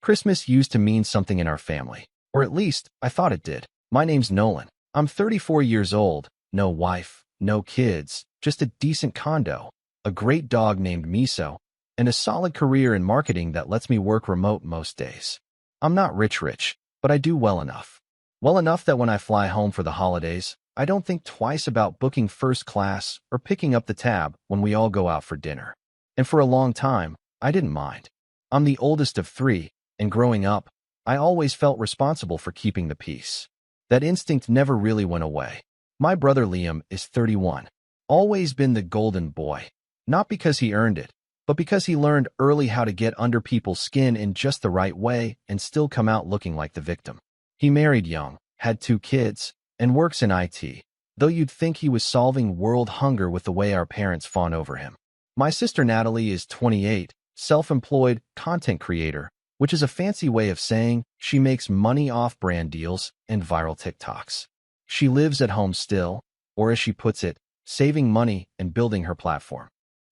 Christmas used to mean something in our family, or at least I thought it did. My name's Nolan. I'm 34 years old, no wife, no kids, just a decent condo, a great dog named Miso, and a solid career in marketing that lets me work remote most days. I'm not rich, but I do well enough. Well enough that when I fly home for the holidays, I don't think twice about booking first class or picking up the tab when we all go out for dinner. And for a long time, I didn't mind. I'm the oldest of three, and growing up, I always felt responsible for keeping the peace. That instinct never really went away. My brother Liam is 31. Always been the golden boy. Not because he earned it, but because he learned early how to get under people's skin in just the right way and still come out looking like the victim. He married young, had 2 kids, and works in IT, though you'd think he was solving world hunger with the way our parents fawn over him. My sister Natalie is 28, self-employed content creator, which is a fancy way of saying she makes money off brand deals and viral TikToks. She lives at home still, or as she puts it, saving money and building her platform.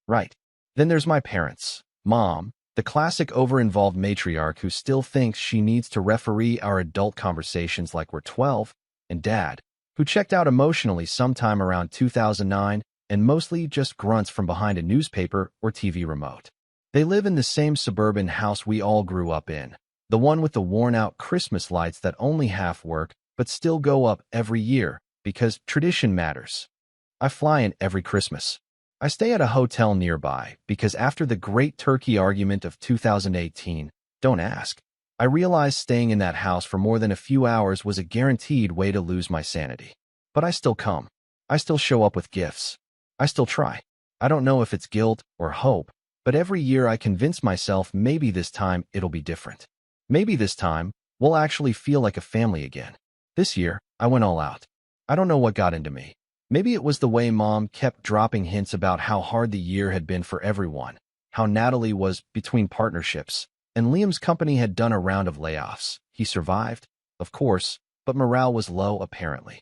Right. Then there's my parents. Mom, the classic over-involved matriarch who still thinks she needs to referee our adult conversations like we're 12, and Dad, who checked out emotionally sometime around 2009 and mostly just grunts from behind a newspaper or TV remote. They live in the same suburban house we all grew up in, the one with the worn-out Christmas lights that only half work but still go up every year because tradition matters. I fly in every Christmas. I stay at a hotel nearby because after the Great Turkey argument of 2018, don't ask, I realized staying in that house for more than a few hours was a guaranteed way to lose my sanity. But I still come. I still show up with gifts. I still try. I don't know if it's guilt or hope, but every year I convince myself maybe this time it'll be different. Maybe this time we'll actually feel like a family again. This year, I went all out. I don't know what got into me. Maybe it was the way Mom kept dropping hints about how hard the year had been for everyone, how Natalie was between partnerships, and Liam's company had done a round of layoffs. He survived, of course, but morale was low apparently.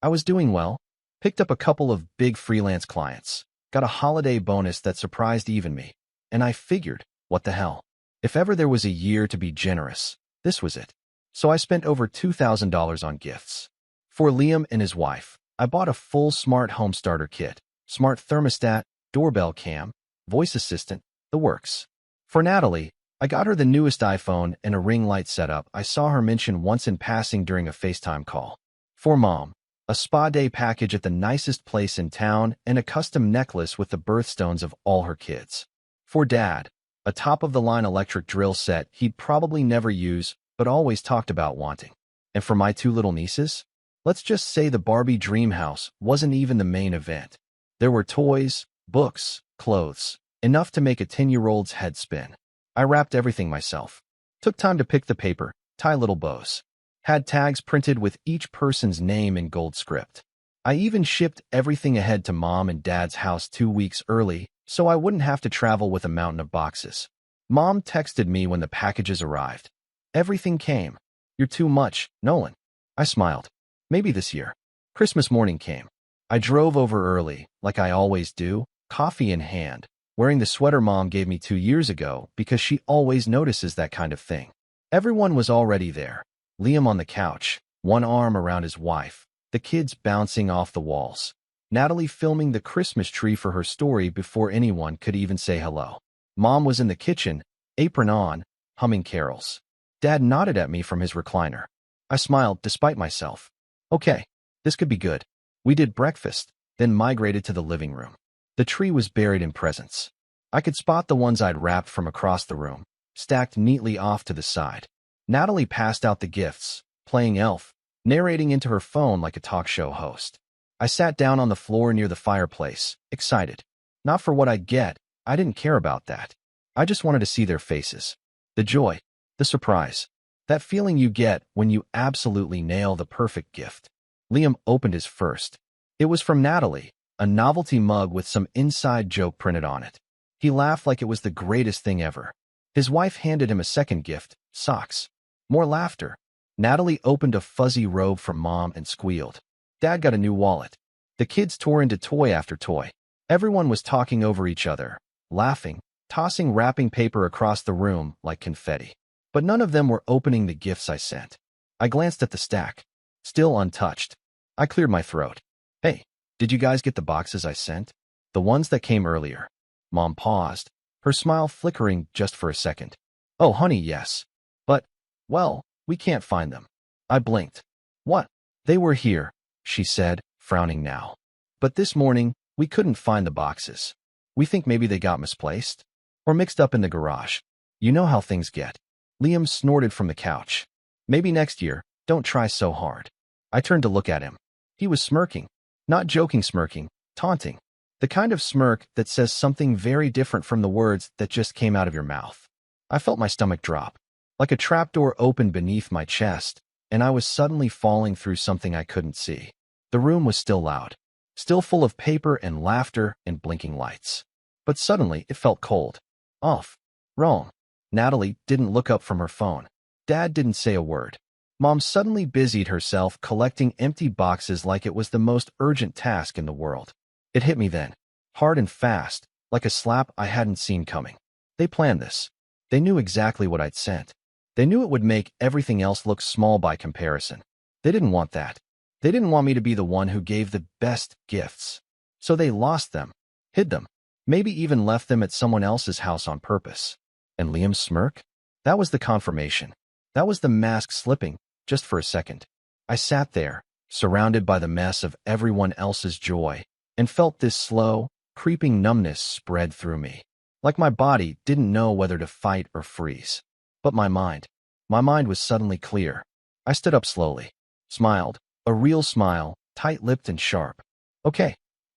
I was doing well, picked up a couple of big freelance clients, got a holiday bonus that surprised even me, and I figured, what the hell? If ever there was a year to be generous, this was it. So I spent over $2,000 on gifts. For Liam and his wife, I bought a full smart home starter kit, smart thermostat, doorbell cam, voice assistant, the works. For Natalie, I got her the newest iPhone and a ring light setup I saw her mention once in passing during a FaceTime call. For Mom, a spa day package at the nicest place in town and a custom necklace with the birthstones of all her kids. For Dad, a top-of-the-line electric drill set he'd probably never use but always talked about wanting. And for my 2 little nieces, let's just say the Barbie dream house wasn't even the main event. There were toys, books, clothes, enough to make a 10-year-old's head spin. I wrapped everything myself. Took time to pick the paper, tie little bows. Had tags printed with each person's name in gold script. I even shipped everything ahead to Mom and Dad's house 2 weeks early so I wouldn't have to travel with a mountain of boxes. Mom texted me when the packages arrived. Everything came. You're too much, Nolan. I smiled. Maybe this year. Christmas morning came. I drove over early, like I always do, coffee in hand, wearing the sweater Mom gave me 2 years ago because she always notices that kind of thing. Everyone was already there. Liam on the couch, one arm around his wife, the kids bouncing off the walls. Natalie filming the Christmas tree for her story before anyone could even say hello. Mom was in the kitchen, apron on, humming carols. Dad nodded at me from his recliner. I smiled despite myself. Okay, this could be good. We did breakfast, then migrated to the living room. The tree was buried in presents. I could spot the ones I'd wrapped from across the room, stacked neatly off to the side. Natalie passed out the gifts, playing Elf, narrating into her phone like a talk show host. I sat down on the floor near the fireplace, excited. Not for what I'd get, I didn't care about that. I just wanted to see their faces. The joy, the surprise, that feeling you get when you absolutely nail the perfect gift. Liam opened his first. It was from Natalie, a novelty mug with some inside joke printed on it. He laughed like it was the greatest thing ever. His wife handed him a second gift, socks. More laughter. Natalie opened a fuzzy robe from Mom and squealed. Dad got a new wallet. The kids tore into toy after toy. Everyone was talking over each other, laughing, tossing wrapping paper across the room like confetti. but none of them were opening the gifts I sent. I glanced at the stack. Still untouched. I cleared my throat. Hey, did you guys get the boxes I sent? The ones that came earlier. Mom paused, her smile flickering just for a second. Oh, honey, yes. But, well, we can't find them. I blinked. What? They were here, she said, frowning now. But this morning, we couldn't find the boxes. We think maybe they got misplaced? Or mixed up in the garage. You know how things get. Liam snorted from the couch. Maybe next year, don't try so hard. I turned to look at him. He was smirking. Not joking smirking, taunting. The kind of smirk that says something very different from the words that just came out of your mouth. I felt my stomach drop. Like a trapdoor opened beneath my chest, and I was suddenly falling through something I couldn't see. The room was still loud. Still full of paper and laughter and blinking lights. But suddenly, it felt cold. Off. Wrong. Natalie didn't look up from her phone. Dad didn't say a word. Mom suddenly busied herself collecting empty boxes like it was the most urgent task in the world. It hit me then, hard and fast, like a slap I hadn't seen coming. They planned this. They knew exactly what I'd sent. They knew it would make everything else look small by comparison. They didn't want that. They didn't want me to be the one who gave the best gifts. So they lost them, hid them, maybe even left them at someone else's house on purpose. And Liam's smirk? That was the confirmation. That was the mask slipping, just for a second. I sat there, surrounded by the mess of everyone else's joy, and felt this slow, creeping numbness spread through me. Like my body didn't know whether to fight or freeze. But my mind was suddenly clear. I stood up slowly, smiled, a real smile, tight-lipped and sharp. Okay,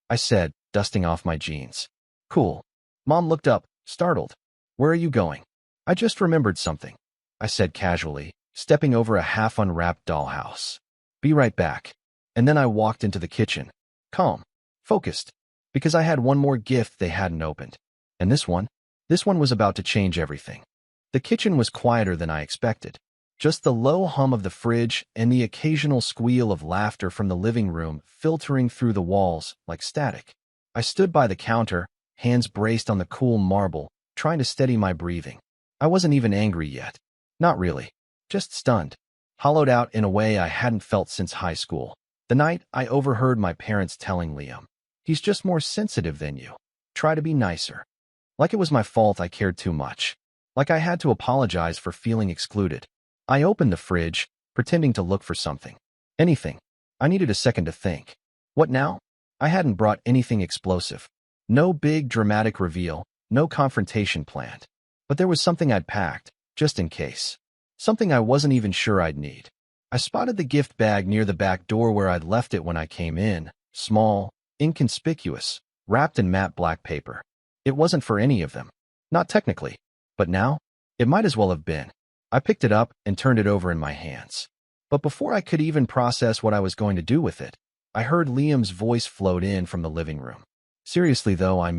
I said, dusting off my jeans. Cool. Mom looked up, startled. Where are you going? I just remembered something, I said casually, stepping over a half-unwrapped dollhouse. Be right back. And then I walked into the kitchen, calm, focused, because I had one more gift they hadn't opened. And this one was about to change everything. The kitchen was quieter than I expected. Just the low hum of the fridge and the occasional squeal of laughter from the living room filtering through the walls like static. I stood by the counter, hands braced on the cool marble, trying to steady my breathing. I wasn't even angry yet. Not really. Just stunned. Hollowed out in a way I hadn't felt since high school. The night I overheard my parents telling Liam, "He's just more sensitive than you. Try to be nicer." Like it was my fault I cared too much. Like I had to apologize for feeling excluded. I opened the fridge, pretending to look for something. Anything. I needed a second to think. What now? I hadn't brought anything explosive. No big dramatic reveal, no confrontation planned. But there was something I'd packed, just in case. Something I wasn't even sure I'd need. I spotted the gift bag near the back door where I'd left it when I came in, small, inconspicuous, wrapped in matte black paper. It wasn't for any of them. Not technically. But now, it might as well have been. I picked it up and turned it over in my hands. But before I could even process what I was going to do with it, I heard Liam's voice float in from the living room. Seriously though, I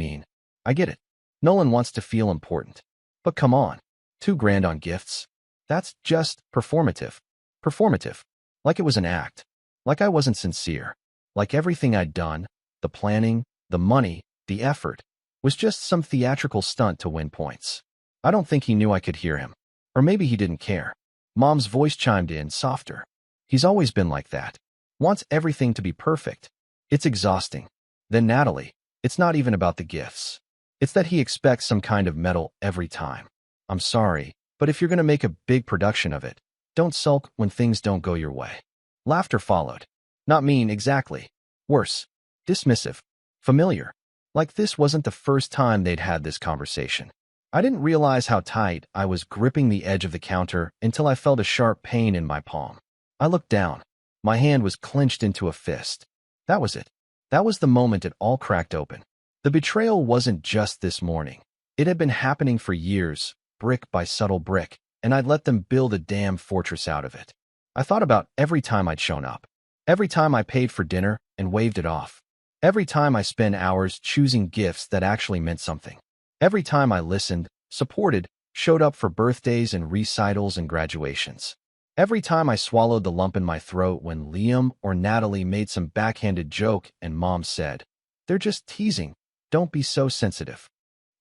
get it. Nolan wants to feel important. But come on, $2,000 on gifts? That's just performative. Performative. Like it was an act. Like I wasn't sincere. Like everything I'd done, the planning, the money, the effort, was just some theatrical stunt to win points. I don't think he knew I could hear him. Or maybe he didn't care. Mom's voice chimed in, softer. He's always been like that. Wants everything to be perfect. It's exhausting. Then Natalie, it's not even about the gifts. It's that he expects some kind of medal every time. I'm sorry, but if you're going to make a big production of it, don't sulk when things don't go your way. Laughter followed. Not mean exactly. Worse. Dismissive. Familiar. Like this wasn't the first time they'd had this conversation. I didn't realize how tight I was gripping the edge of the counter until I felt a sharp pain in my palm. I looked down. My hand was clenched into a fist. That was it. That was the moment it all cracked open. The betrayal wasn't just this morning. It had been happening for years, brick by subtle brick, and I'd let them build a damn fortress out of it. I thought about every time I'd shown up. Every time I paid for dinner and waved it off. Every time I spent hours choosing gifts that actually meant something. Every time I listened, supported, showed up for birthdays and recitals and graduations. Every time I swallowed the lump in my throat when Liam or Natalie made some backhanded joke and Mom said, "They're just teasing. Don't be so sensitive."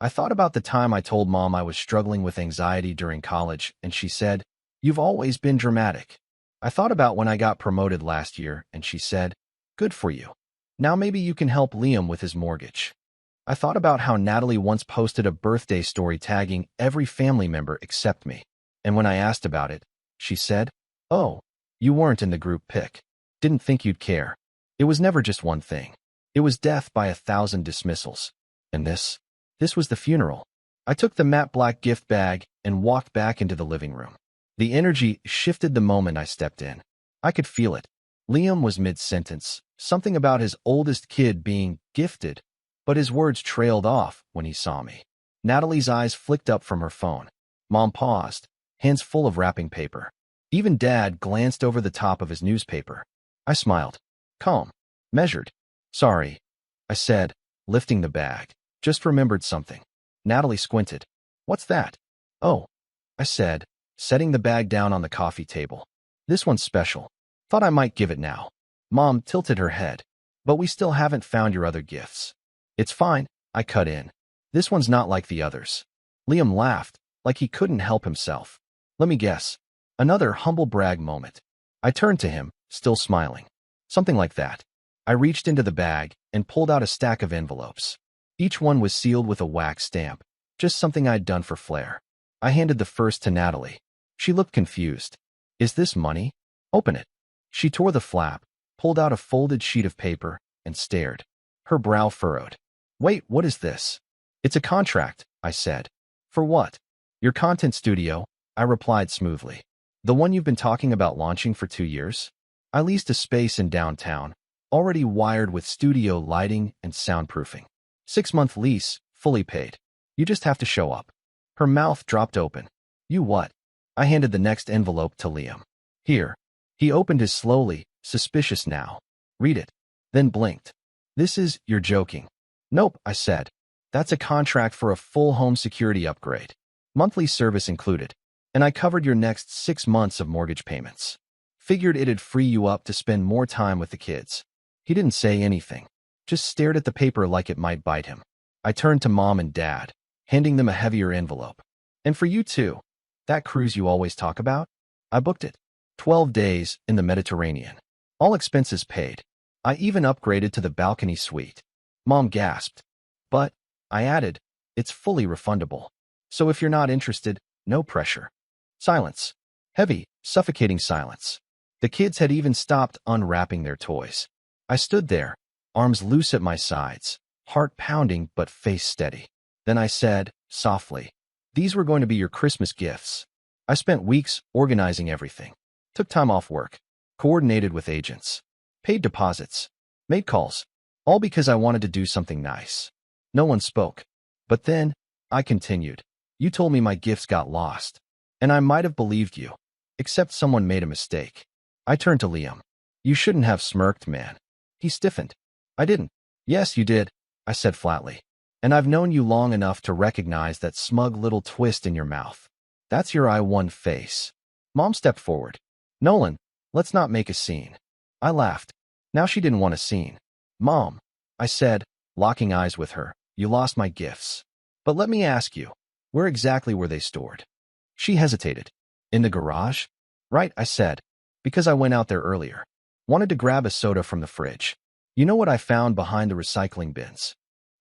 I thought about the time I told Mom I was struggling with anxiety during college, and she said, "You've always been dramatic." I thought about when I got promoted last year, and she said, "Good for you. Now maybe you can help Liam with his mortgage." I thought about how Natalie once posted a birthday story tagging every family member except me. And when I asked about it, she said, "Oh, you weren't in the group pic. Didn't think you'd care." It was never just one thing. It was death by 1,000 dismissals. And this was the funeral. I took the matte black gift bag and walked back into the living room. The energy shifted the moment I stepped in. I could feel it. Liam was mid-sentence, something about his oldest kid being gifted, but his words trailed off when he saw me. Natalie's eyes flicked up from her phone. Mom paused, hands full of wrapping paper. Even Dad glanced over the top of his newspaper. I smiled. Calm. Measured. "Sorry," I said, lifting the bag. "Just remembered something." Natalie squinted. "What's that?" "Oh," I said, setting the bag down on the coffee table. "This one's special. Thought I might give it now." Mom tilted her head. "But we still haven't found your other gifts." "It's fine," I cut in. "This one's not like the others." Liam laughed, like he couldn't help himself. "Let me guess. Another humble brag moment." I turned to him, still smiling. "Something like that." I reached into the bag and pulled out a stack of envelopes. Each one was sealed with a wax stamp, just something I'd done for flair. I handed the first to Natalie. She looked confused. "Is this money?" "Open it." She tore the flap, pulled out a folded sheet of paper, and stared. Her brow furrowed. "Wait, what is this?" "It's a contract," I said. "For what?" "Your content studio," I replied smoothly. "The one you've been talking about launching for 2 years?" I leased a space in downtown, already wired with studio lighting and soundproofing. 6-month lease, fully paid. You just have to show up. Her mouth dropped open. "You what?" I handed the next envelope to Liam. "Here." He opened it slowly, suspicious now. "Read it." Then blinked. "You're joking." "Nope," I said. "That's a contract for a full home security upgrade. Monthly service included. And I covered your next 6 months of mortgage payments. Figured it'd free you up to spend more time with the kids." He didn't say anything, just stared at the paper like it might bite him. I turned to Mom and Dad, handing them a heavier envelope. "And for you too. That cruise you always talk about? I booked it. 12 days in the Mediterranean. All expenses paid. I even upgraded to the balcony suite." Mom gasped. "But," I added, "it's fully refundable. So if you're not interested, no pressure." Silence. Heavy, suffocating silence. The kids had even stopped unwrapping their toys. I stood there, arms loose at my sides, heart pounding but face steady. Then I said, softly, "These were going to be your Christmas gifts." I spent weeks organizing everything. Took time off work. Coordinated with agents. Paid deposits. Made calls. All because I wanted to do something nice. No one spoke. But then, I continued. "You told me my gifts got lost. And I might have believed you. Except someone made a mistake." I turned to Liam. "You shouldn't have smirked, man." He stiffened. "I didn't." "Yes, you did," I said flatly. "And I've known you long enough to recognize that smug little twist in your mouth. That's your I won face." Mom stepped forward. "Nolan, let's not make a scene." I laughed. Now she didn't want a scene. "Mom," I said, locking eyes with her, "you lost my gifts. But let me ask you, where exactly were they stored?" She hesitated. "In the garage?" "Right," I said, "because I went out there earlier. Wanted to grab a soda from the fridge. You know what I found behind the recycling bins?"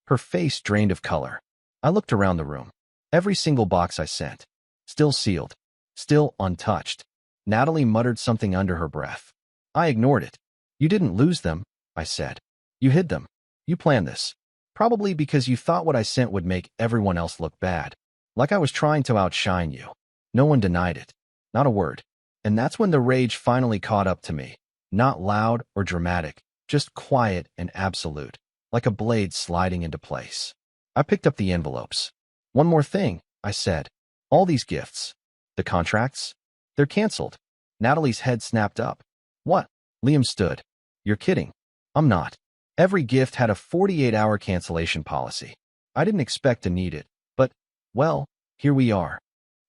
Her face drained of color. I looked around the room. Every single box I sent. Still sealed. Still untouched. Natalie muttered something under her breath. I ignored it. "You didn't lose them," I said. "You hid them. You planned this. Probably because you thought what I sent would make everyone else look bad. Like I was trying to outshine you." No one denied it. Not a word. And that's when the rage finally caught up to me. Not loud or dramatic, just quiet and absolute, like a blade sliding into place. I picked up the envelopes. "One more thing," I said. "All these gifts. The contracts? They're canceled." Natalie's head snapped up. "What?" Liam stood. "You're kidding." "I'm not." Every gift had a 48-hour cancellation policy. I didn't expect to need it, but, well, here we are.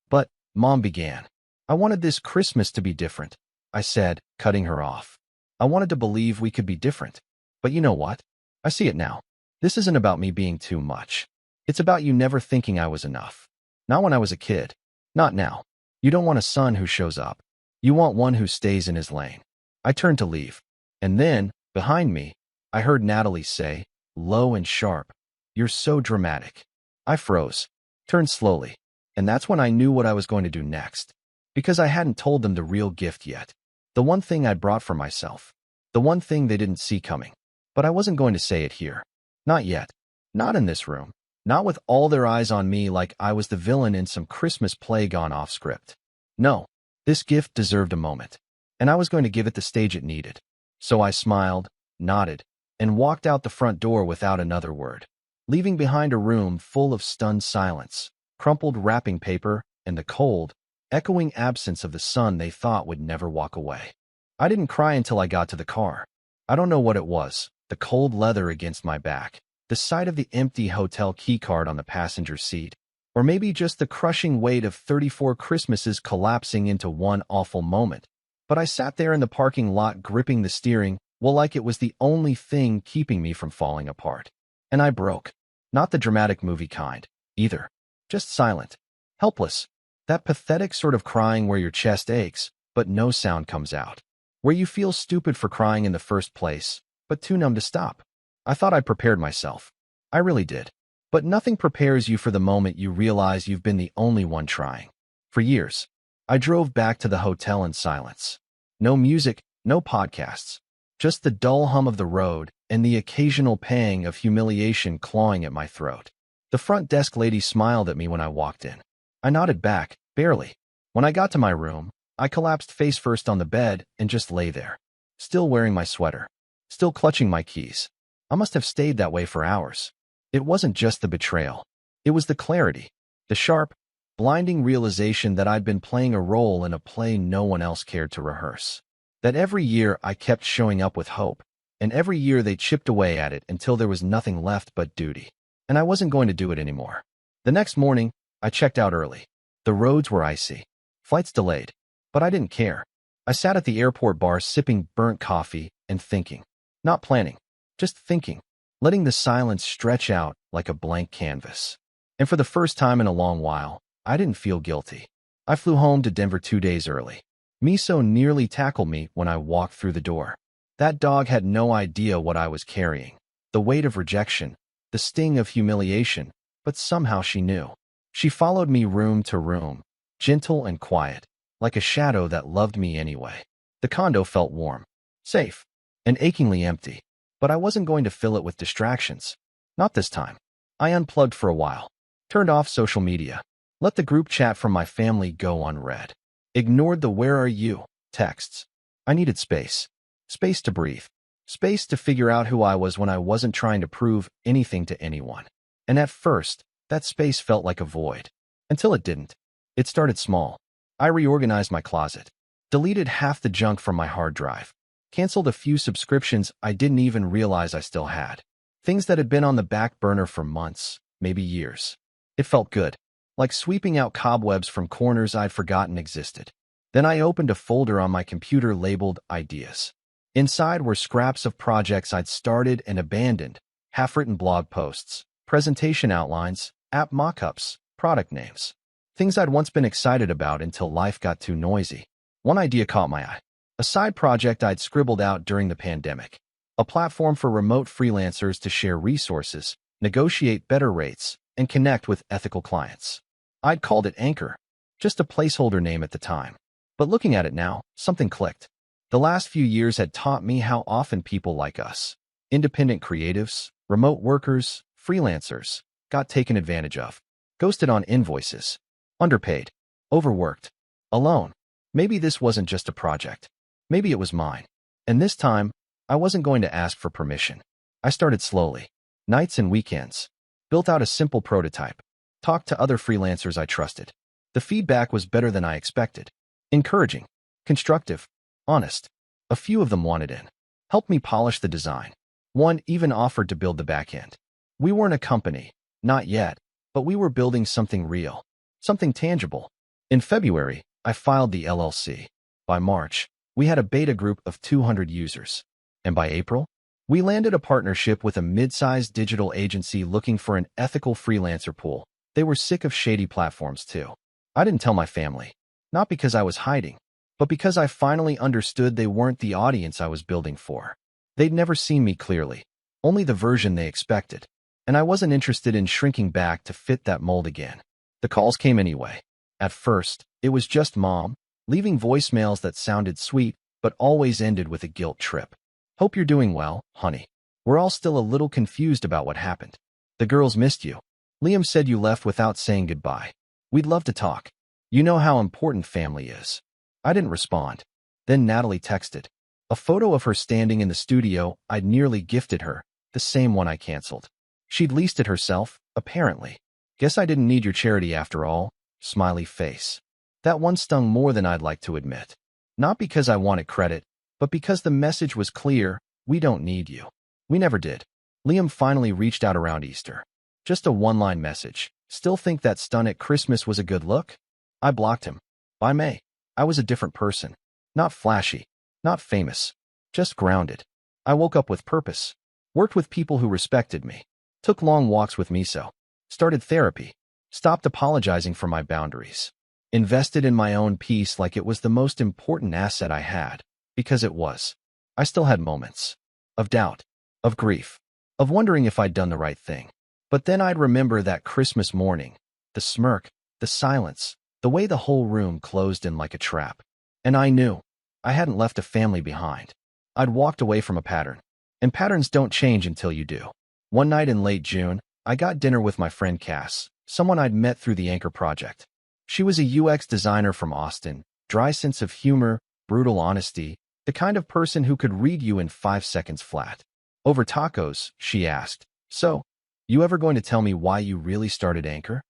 "But," Mom began. "I wanted this Christmas to be different," I said, cutting her off. "I wanted to believe we could be different. But you know what? I see it now. This isn't about me being too much. It's about you never thinking I was enough. Not when I was a kid. Not now. You don't want a son who shows up. You want one who stays in his lane. I turned to leave. And then, behind me, I heard Natalie say, low and sharp, "You're so dramatic." I froze, turned slowly, and that's when I knew what I was going to do next. Because I hadn't told them the real gift yet. The one thing I'd brought for myself. The one thing they didn't see coming. But I wasn't going to say it here. Not yet. Not in this room. Not with all their eyes on me like I was the villain in some Christmas play gone off script. No. This gift deserved a moment. And I was going to give it the stage it needed. So I smiled, nodded, and walked out the front door without another word, leaving behind a room full of stunned silence, crumpled wrapping paper, and the cold, echoing absence of the son they thought would never walk away. I didn't cry until I got to the car. I don't know what it was, the cold leather against my back, the sight of the empty hotel keycard on the passenger seat, or maybe just the crushing weight of 34 Christmases collapsing into one awful moment. But I sat there in the parking lot gripping the steering, well, like it was the only thing keeping me from falling apart. And I broke. Not the dramatic movie kind, either. Just silent. Helpless. That pathetic sort of crying where your chest aches, but no sound comes out. Where you feel stupid for crying in the first place, but too numb to stop. I thought I'd prepared myself. I really did. But nothing prepares you for the moment you realize you've been the only one trying. For years, I drove back to the hotel in silence. No music, no podcasts. Just the dull hum of the road and the occasional pang of humiliation clawing at my throat. The front desk lady smiled at me when I walked in. I nodded back, barely. When I got to my room, I collapsed face first on the bed and just lay there. Still wearing my sweater. Still clutching my keys. I must have stayed that way for hours. It wasn't just the betrayal. It was the clarity. The sharp, blinding realization that I'd been playing a role in a play no one else cared to rehearse. That every year I kept showing up with hope, and every year they chipped away at it until there was nothing left but duty. And I wasn't going to do it anymore. The next morning, I checked out early. The roads were icy. Flights delayed. But I didn't care. I sat at the airport bar sipping burnt coffee and thinking. Not planning. Just thinking. Letting the silence stretch out like a blank canvas. And for the first time in a long while, I didn't feel guilty. I flew home to Denver 2 days early. Miso nearly tackled me when I walked through the door. That dog had no idea what I was carrying. The weight of rejection, the sting of humiliation, but somehow she knew. She followed me room to room, gentle and quiet, like a shadow that loved me anyway. The condo felt warm, safe, and achingly empty, but I wasn't going to fill it with distractions. Not this time. I unplugged for a while, turned off social media, let the group chat from my family go unread. Ignored the "where are you" texts. I needed space. Space to breathe. Space to figure out who I was when I wasn't trying to prove anything to anyone. And at first, that space felt like a void. Until it didn't. It started small. I reorganized my closet. Deleted half the junk from my hard drive. Canceled a few subscriptions I didn't even realize I still had. Things that had been on the back burner for months, maybe years. It felt good. Like sweeping out cobwebs from corners I'd forgotten existed. Then I opened a folder on my computer labeled Ideas. Inside were scraps of projects I'd started and abandoned, half-written blog posts, presentation outlines, app mock-ups, product names. Things I'd once been excited about until life got too noisy. One idea caught my eye. A side project I'd scribbled out during the pandemic. A platform for remote freelancers to share resources, negotiate better rates, and connect with ethical clients. I'd called it Anchor, just a placeholder name at the time. But looking at it now, something clicked. The last few years had taught me how often people like us, independent creatives, remote workers, freelancers, got taken advantage of, ghosted on invoices, underpaid, overworked, alone. Maybe this wasn't just a project. Maybe it was mine. And this time, I wasn't going to ask for permission. I started slowly. Nights and weekends. Built out a simple prototype. Talked to other freelancers I trusted. The feedback was better than I expected. Encouraging. Constructive. Honest. A few of them wanted in. Helped me polish the design. One even offered to build the back end. We weren't a company. Not yet. But we were building something real. Something tangible. In February, I filed the LLC. By March, we had a beta group of 200 users. And by April, We landed a partnership with a mid-sized digital agency looking for an ethical freelancer pool. They were sick of shady platforms too. I didn't tell my family, not because I was hiding, but because I finally understood they weren't the audience I was building for. They'd never seen me clearly, only the version they expected, and I wasn't interested in shrinking back to fit that mold again. The calls came anyway. At first, it was just Mom, leaving voicemails that sounded sweet, but always ended with a guilt trip. Hope you're doing well, honey. We're all still a little confused about what happened. The girls missed you. Liam said you left without saying goodbye. We'd love to talk. You know how important family is. I didn't respond. Then Natalie texted. A photo of her standing in the studio I'd nearly gifted her, the same one I canceled. She'd leased it herself, apparently. Guess I didn't need your charity after all. Smiley face. That one stung more than I'd like to admit. Not because I wanted credit, but because the message was clear: we don't need you. We never did. Liam finally reached out around Easter. Just a one-line message. Still think that stunt at Christmas was a good look? I blocked him. By May, I was a different person. Not flashy, not famous, just grounded. I woke up with purpose. Worked with people who respected me. Took long walks with Miso. Started therapy. Stopped apologizing for my boundaries. Invested in my own peace like it was the most important asset I had. Because it was. I still had moments. Of doubt. Of grief. Of wondering if I'd done the right thing. But then I'd remember that Christmas morning. The smirk. The silence. The way the whole room closed in like a trap. And I knew. I hadn't left a family behind. I'd walked away from a pattern. And patterns don't change until you do. One night in late June, I got dinner with my friend Cass, someone I'd met through the Anchor Project. She was a UX designer from Austin, dry sense of humor, brutal honesty, the kind of person who could read you in 5 seconds flat. Over tacos, she asked, "So, you ever going to tell me why you really started Anchor?"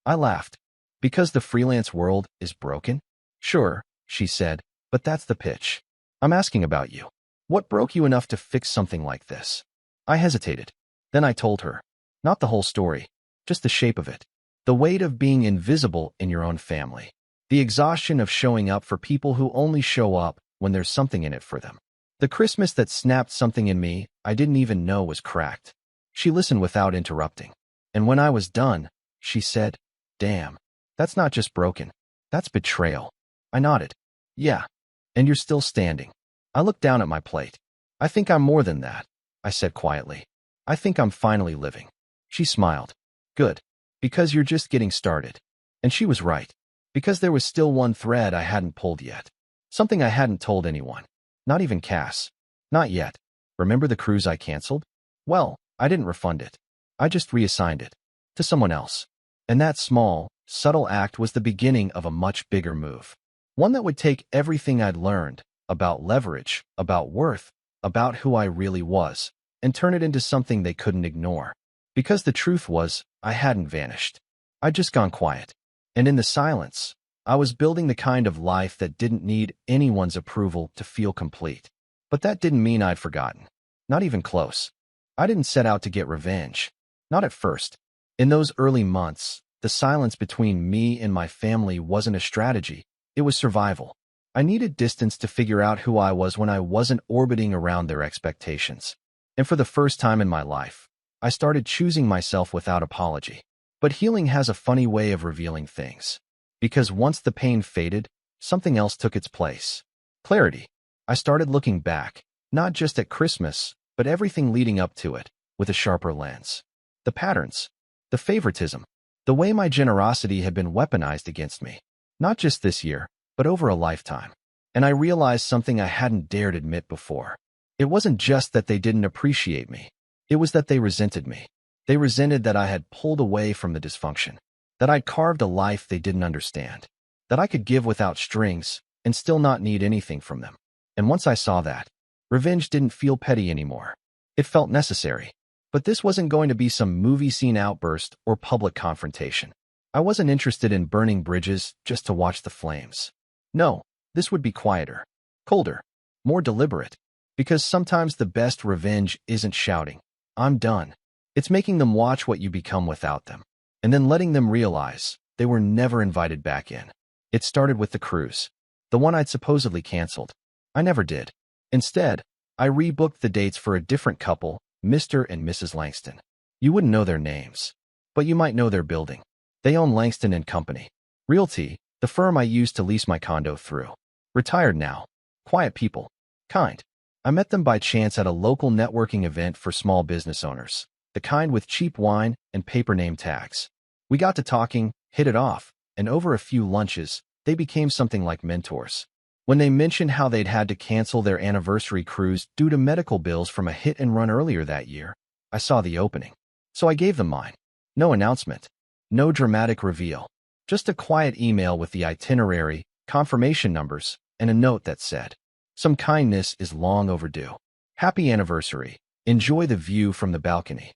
I laughed. "Because the freelance world is broken?" "Sure," she said, "but that's the pitch. I'm asking about you. What broke you enough to fix something like this?" I hesitated. Then I told her. Not the whole story, just the shape of it. The weight of being invisible in your own family. The exhaustion of showing up for people who only show up when there's something in it for them. The Christmas that snapped something in me I didn't even know was cracked. She listened without interrupting. And when I was done, she said, "Damn, that's not just broken. That's betrayal." I nodded. "Yeah. And you're still standing." I looked down at my plate. "I think I'm more than that," I said quietly. "I think I'm finally living." She smiled. "Good. Because you're just getting started." And she was right. Because there was still one thread I hadn't pulled yet. Something I hadn't told anyone. Not even Cass. Not yet. Remember the cruise I canceled? Well, I didn't refund it. I just reassigned it. To someone else. And that small, subtle act was the beginning of a much bigger move. One that would take everything I'd learned about leverage, about worth, about who I really was, and turn it into something they couldn't ignore. Because the truth was, I hadn't vanished. I'd just gone quiet. And in the silence, I was building the kind of life that didn't need anyone's approval to feel complete. But that didn't mean I'd forgotten. Not even close. I didn't set out to get revenge. Not at first. In those early months, the silence between me and my family wasn't a strategy. It was survival. I needed distance to figure out who I was when I wasn't orbiting around their expectations. And for the first time in my life, I started choosing myself without apology. But healing has a funny way of revealing things. Because once the pain faded, something else took its place. Clarity. I started looking back, not just at Christmas, but everything leading up to it, with a sharper lens. The patterns. The favoritism. The way my generosity had been weaponized against me. Not just this year, but over a lifetime. And I realized something I hadn't dared admit before. It wasn't just that they didn't appreciate me. It was that they resented me. They resented that I had pulled away from the dysfunction. That I'd carved a life they didn't understand. That I could give without strings and still not need anything from them. And once I saw that, revenge didn't feel petty anymore. It felt necessary. But this wasn't going to be some movie scene outburst or public confrontation. I wasn't interested in burning bridges just to watch the flames. No, this would be quieter, colder, more deliberate. Because sometimes the best revenge isn't shouting, "I'm done." It's making them watch what you become without them, and then letting them realize they were never invited back in. It started with the cruise, the one I'd supposedly canceled. I never did. Instead, I rebooked the dates for a different couple, Mr. and Mrs. Langston. You wouldn't know their names, but you might know their building. They own Langston and Company Realty, the firm I used to lease my condo through. Retired now. Quiet people. Kind. I met them by chance at a local networking event for small business owners, the kind with cheap wine and paper name tags. We got to talking, hit it off, and over a few lunches, they became something like mentors. When they mentioned how they'd had to cancel their anniversary cruise due to medical bills from a hit and run earlier that year, I saw the opening. So I gave them mine. No announcement. No dramatic reveal. Just a quiet email with the itinerary, confirmation numbers, and a note that said, "Some kindness is long overdue. Happy anniversary. Enjoy the view from the balcony."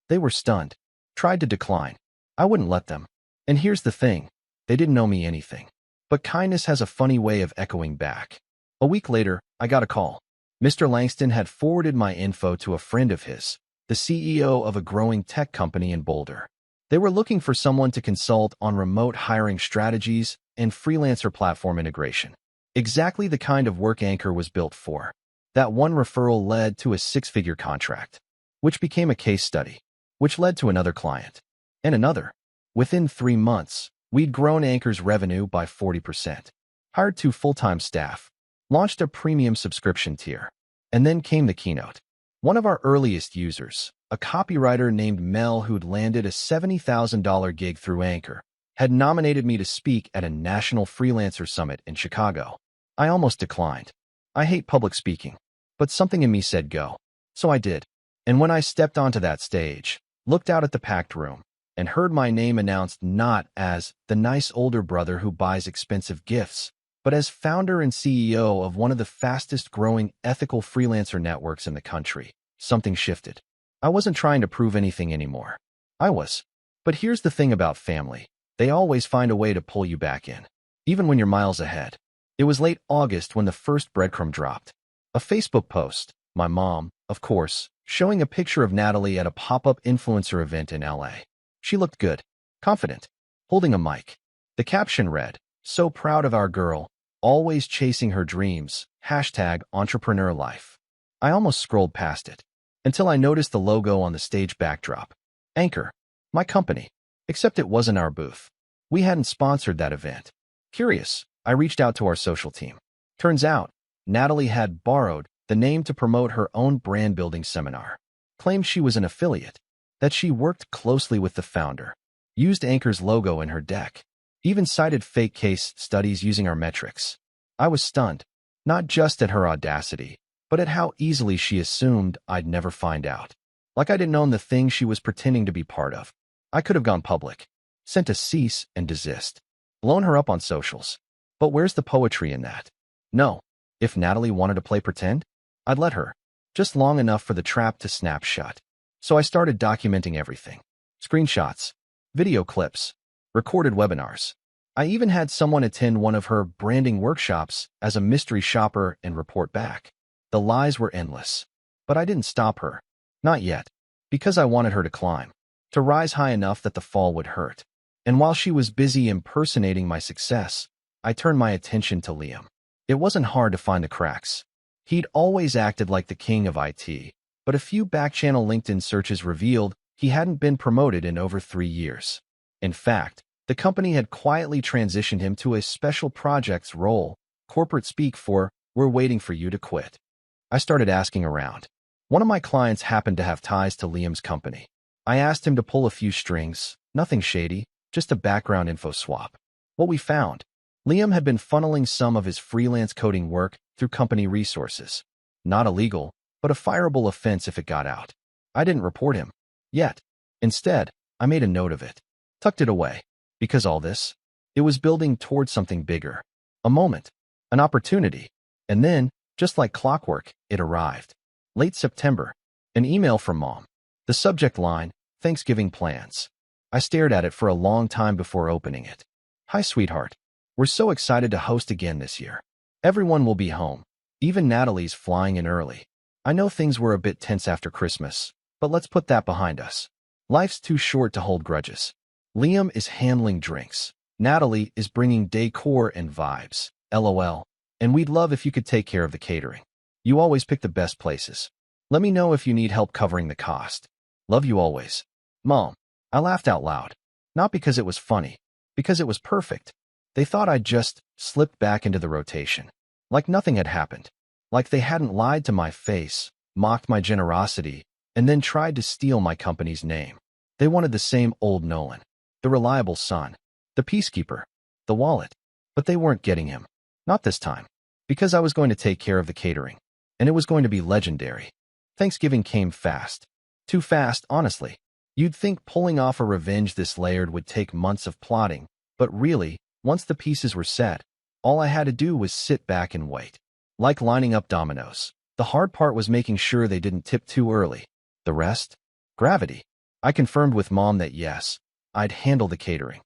They were stunned. Tried to decline. I wouldn't let them. And here's the thing. They didn't owe me anything. But kindness has a funny way of echoing back. A week later, I got a call. Mr. Langston had forwarded my info to a friend of his, the CEO of a growing tech company in Boulder. They were looking for someone to consult on remote hiring strategies and freelancer platform integration. Exactly the kind of work Anchor was built for. That one referral led to a six-figure contract, which became a case study, which led to another client, and another. Within 3 months, we'd grown Anchor's revenue by 40%, hired 2 full-time staff, launched a premium subscription tier, and then came the keynote. One of our earliest users, a copywriter named Mel who'd landed a $70,000 gig through Anchor, had nominated me to speak at a national freelancer summit in Chicago. I almost declined. I hate public speaking, but something in me said go. So I did. And when I stepped onto that stage, looked out at the packed room, and heard my name announced not as the nice older brother who buys expensive gifts, but as founder and CEO of one of the fastest growing ethical freelancer networks in the country, something shifted. I wasn't trying to prove anything anymore. I was. But here's the thing about family. They always find a way to pull you back in, even when you're miles ahead. It was late August when the first breadcrumb dropped. A Facebook post, my mom, of course, showing a picture of Natalie at a pop-up influencer event in LA. She looked good, confident, holding a mic. The caption read, "So proud of our girl, always chasing her dreams, #entrepreneur life." I almost scrolled past it, until I noticed the logo on the stage backdrop. Anchor, my company, except it wasn't our booth. We hadn't sponsored that event. Curious, I reached out to our social team. Turns out, Natalie had borrowed the name to promote her own brand-building seminar. Claimed she was an affiliate, that she worked closely with the founder, used Anchor's logo in her deck, even cited fake case studies using our metrics. I was stunned, not just at her audacity, but at how easily she assumed I'd never find out. Like I didn't own the thing she was pretending to be part of. I could have gone public, sent a cease and desist, blown her up on socials. But where's the poetry in that? No. If Natalie wanted to play pretend, I'd let her, just long enough for the trap to snap shut. So I started documenting everything. Screenshots, video clips, recorded webinars. I even had someone attend one of her branding workshops as a mystery shopper and report back. The lies were endless. But I didn't stop her. Not yet. Because I wanted her to climb, to rise high enough that the fall would hurt. And while she was busy impersonating my success, I turned my attention to Liam. It wasn't hard to find the cracks. He'd always acted like the king of IT, but a few back-channel LinkedIn searches revealed he hadn't been promoted in over 3 years. In fact, the company had quietly transitioned him to a special projects role, corporate speak for, "We're waiting for you to quit." I started asking around. One of my clients happened to have ties to Liam's company. I asked him to pull a few strings, nothing shady, just a background info swap. What we found: Liam had been funneling some of his freelance coding work through company resources. Not illegal, but a fireable offense if it got out. I didn't report him. Yet. Instead, I made a note of it. Tucked it away. Because all this, it was building towards something bigger. A moment. An opportunity. And then, just like clockwork, it arrived. Late September. An email from Mom. The subject line, "Thanksgiving plans." I stared at it for a long time before opening it. "Hi, sweetheart. We're so excited to host again this year. Everyone will be home. Even Natalie's flying in early. I know things were a bit tense after Christmas, but let's put that behind us. Life's too short to hold grudges. Liam is handling drinks. Natalie is bringing decor and vibes. LOL. And we'd love if you could take care of the catering. You always pick the best places. Let me know if you need help covering the cost. Love you always. Mom. I laughed out loud. Not because it was funny, because it was perfect. They thought I'd just slipped back into the rotation. Like nothing had happened. Like they hadn't lied to my face, mocked my generosity, and then tried to steal my company's name. They wanted the same old Nolan. The reliable son. The peacekeeper. The wallet. But they weren't getting him. Not this time. Because I was going to take care of the catering. And it was going to be legendary. Thanksgiving came fast. Too fast, honestly. You'd think pulling off a revenge this layered would take months of plotting, but really, once the pieces were set, all I had to do was sit back and wait. Like lining up dominoes. The hard part was making sure they didn't tip too early. The rest? Gravity. I confirmed with Mom that yes, I'd handle the catering.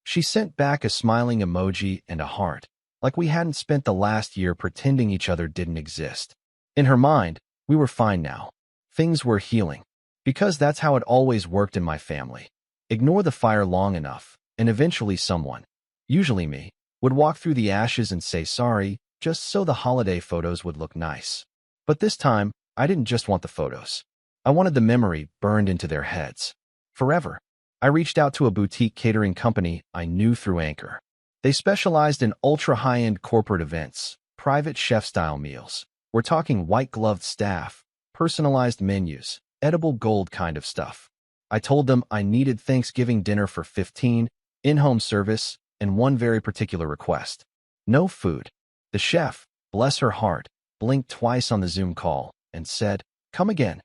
She sent back a smiling emoji and a heart, like we hadn't spent the last year pretending each other didn't exist. In her mind, we were fine now. Things were healing. Because that's how it always worked in my family. Ignore the fire long enough, and eventually someone, usually me, would walk through the ashes and say sorry, just so the holiday photos would look nice. But this time, I didn't just want the photos. I wanted the memory burned into their heads. Forever. I reached out to a boutique catering company I knew through Anchor. They specialized in ultra-high-end corporate events, private chef-style meals. We're talking white-gloved staff, personalized menus, edible gold kind of stuff. I told them I needed Thanksgiving dinner for 15, in-home service, and one very particular request. No food. The chef, bless her heart, blinked twice on the Zoom call and said, "Come again."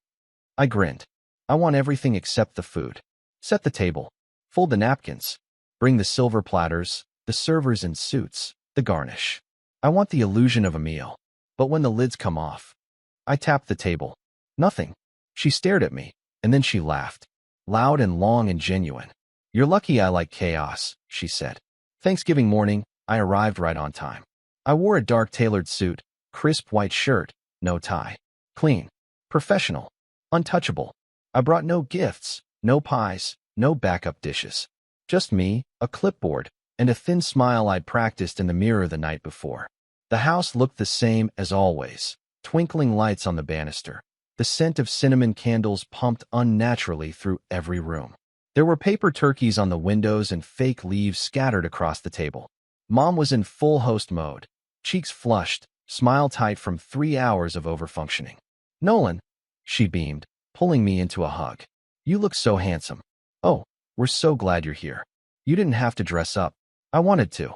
I grinned. I want everything except the food. Set the table. Fold the napkins. Bring the silver platters, the servers in suits, the garnish. I want the illusion of a meal. But when the lids come off, I tapped the table. Nothing. She stared at me, and then she laughed. Loud and long and genuine. "You're lucky I like chaos," she said. Thanksgiving morning, I arrived right on time. I wore a dark tailored suit, crisp white shirt, no tie. Clean. Professional. Untouchable. I brought no gifts, no pies, no backup dishes. Just me, a clipboard, and a thin smile I'd practiced in the mirror the night before. The house looked the same as always. Twinkling lights on the banister. The scent of cinnamon candles pumped unnaturally through every room. There were paper turkeys on the windows and fake leaves scattered across the table. Mom was in full host mode, cheeks flushed, smile tight from 3 hours of overfunctioning. "Nolan," she beamed, pulling me into a hug. "You look so handsome." "Oh, we're so glad you're here. You didn't have to dress up." "I wanted to,"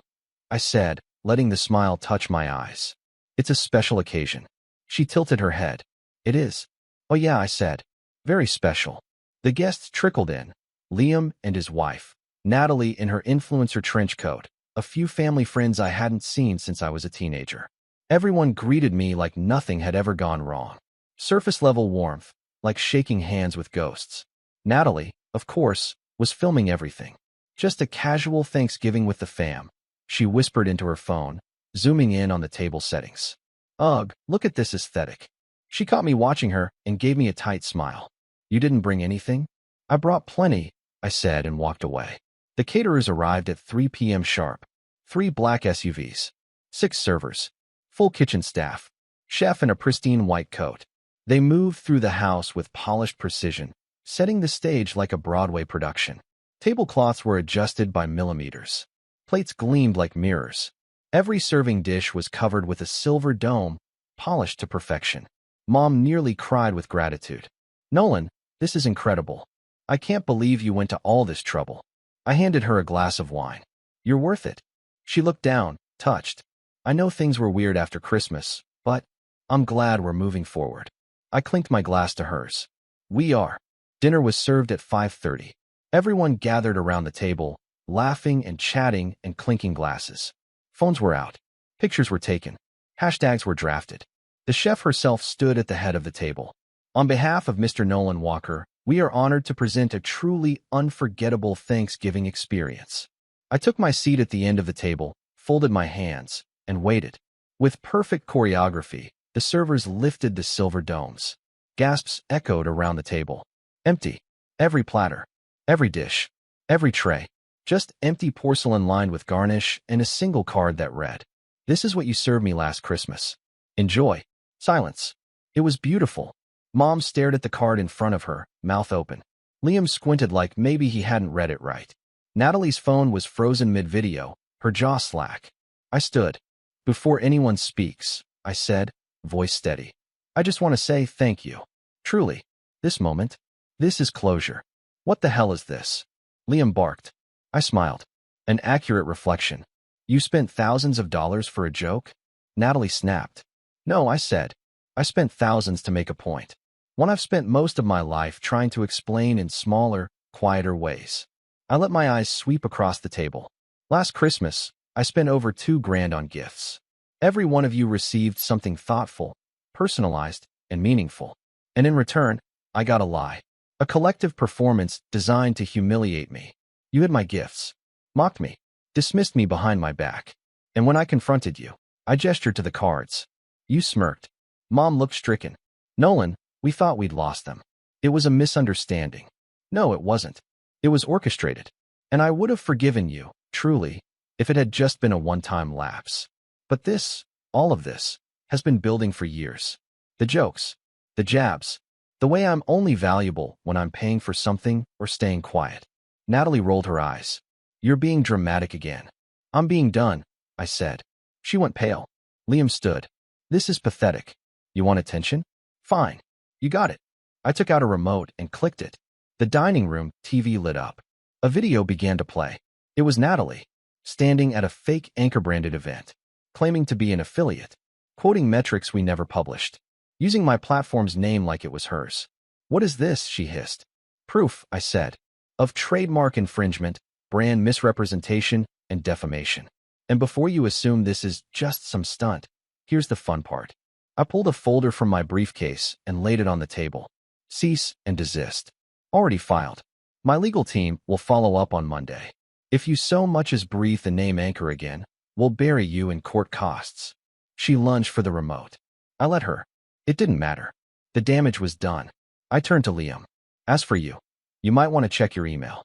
I said, letting the smile touch my eyes. "It's a special occasion." She tilted her head. "It is." "Oh yeah," I said. "Very special." The guests trickled in. Liam and his wife, Natalie in her influencer trench coat, a few family friends I hadn't seen since I was a teenager. Everyone greeted me like nothing had ever gone wrong. Surface-level warmth, like shaking hands with ghosts. Natalie, of course, was filming everything. Just a casual Thanksgiving with the fam. She whispered into her phone, zooming in on the table settings. "Ugh, look at this aesthetic." She caught me watching her and gave me a tight smile. "You didn't bring anything?" "I brought plenty," I said and walked away. The caterers arrived at 3 p.m. sharp. 3 black SUVs. 6 servers. Full kitchen staff. Chef in a pristine white coat. They moved through the house with polished precision, setting the stage like a Broadway production. Tablecloths were adjusted by millimeters. Plates gleamed like mirrors. Every serving dish was covered with a silver dome, polished to perfection. Mom nearly cried with gratitude. "Nolan, this is incredible. I can't believe you went to all this trouble." I handed her a glass of wine. "You're worth it." She looked down, touched. "I know things were weird after Christmas, but I'm glad we're moving forward." I clinked my glass to hers. "We are." Dinner was served at 5:30. Everyone gathered around the table, laughing and chatting and clinking glasses. Phones were out. Pictures were taken. Hashtags were drafted. The chef herself stood at the head of the table. "On behalf of Mr. Nolan Walker, we are honored to present a truly unforgettable Thanksgiving experience." I took my seat at the end of the table, folded my hands, and waited. With perfect choreography, the servers lifted the silver domes. Gasps echoed around the table. Empty. Every platter. Every dish. Every tray. Just empty porcelain lined with garnish and a single card that read, "This is what you served me last Christmas. Enjoy." Silence. It was beautiful. Mom stared at the card in front of her, mouth open. Liam squinted like maybe he hadn't read it right. Natalie's phone was frozen mid-video, her jaw slack. I stood. Before anyone speaks, I said, voice steady. I just want to say thank you. Truly. This moment. This is closure. What the hell is this? Liam barked. I smiled. An accurate reflection. You spent thousands of dollars for a joke? Natalie snapped. No, I said. I spent thousands to make a point. One I've spent most of my life trying to explain in smaller, quieter ways. I let my eyes sweep across the table. Last Christmas, I spent over $2,000 on gifts. Every one of you received something thoughtful, personalized, and meaningful. And in return, I got a lie. A collective performance designed to humiliate me. You hid my gifts, mocked me, dismissed me behind my back. And when I confronted you, I gestured to the cards. You smirked. Mom looked stricken. Nolan, we thought we'd lost them. It was a misunderstanding. No, it wasn't. It was orchestrated. And I would have forgiven you, truly, if it had just been a one-time lapse. But this, all of this, has been building for years. The jokes, the jabs, the way I'm only valuable when I'm paying for something or staying quiet. Natalie rolled her eyes. You're being dramatic again. I'm being done, I said. She went pale. Liam stood. This is pathetic. You want attention? Fine. You got it. I took out a remote and clicked it. The dining room TV lit up. A video began to play. It was Natalie, standing at a fake Anchor-branded event, claiming to be an affiliate, quoting metrics we never published, using my platform's name like it was hers. What is this? She hissed. Proof, I said, of trademark infringement, brand misrepresentation, and defamation. And before you assume this is just some stunt, here's the fun part. I pulled a folder from my briefcase and laid it on the table. Cease and desist. Already filed. My legal team will follow up on Monday. If you so much as breathe the name Anchor again, we'll bury you in court costs. She lunged for the remote. I let her. It didn't matter. The damage was done. I turned to Liam. As for you, you might want to check your email.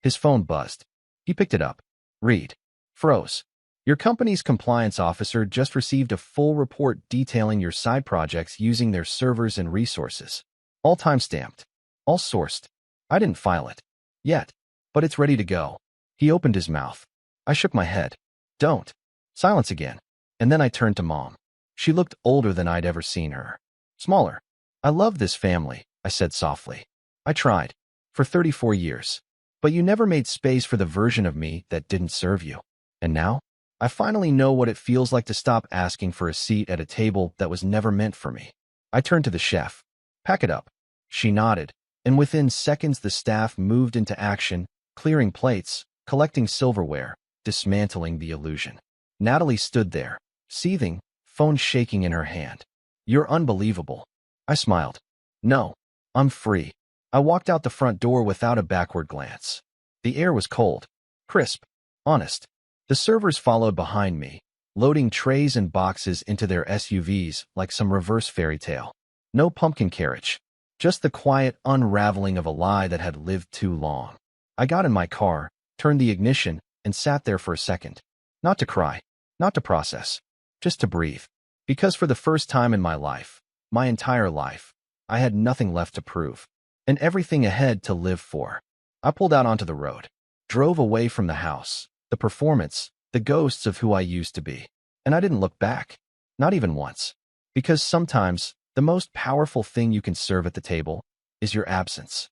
His phone buzzed. He picked it up. Read. Froze. Your company's compliance officer just received a full report detailing your side projects using their servers and resources. All time-stamped. All sourced. I didn't file it. Yet. But it's ready to go. He opened his mouth. I shook my head. Don't. Silence again. And then I turned to Mom. She looked older than I'd ever seen her. Smaller. I love this family, I said softly. I tried. For 34 years. But you never made space for the version of me that didn't serve you. And now? I finally know what it feels like to stop asking for a seat at a table that was never meant for me. I turned to the chef. Pack it up. She nodded, and within seconds the staff moved into action, clearing plates, collecting silverware, dismantling the illusion. Natalie stood there, seething, phone shaking in her hand. You're unbelievable. I smiled. No, I'm free. I walked out the front door without a backward glance. The air was cold, crisp, honest. The servers followed behind me, loading trays and boxes into their SUVs like some reverse fairy tale. No pumpkin carriage, just the quiet unraveling of a lie that had lived too long. I got in my car, turned the ignition, and sat there for a second. Not to cry, not to process, just to breathe. Because for the first time in my life, my entire life, I had nothing left to prove, and everything ahead to live for. I pulled out onto the road, drove away from the house, the performance, the ghosts of who I used to be. And I didn't look back, not even once. Because sometimes, the most powerful thing you can serve at the table is your absence.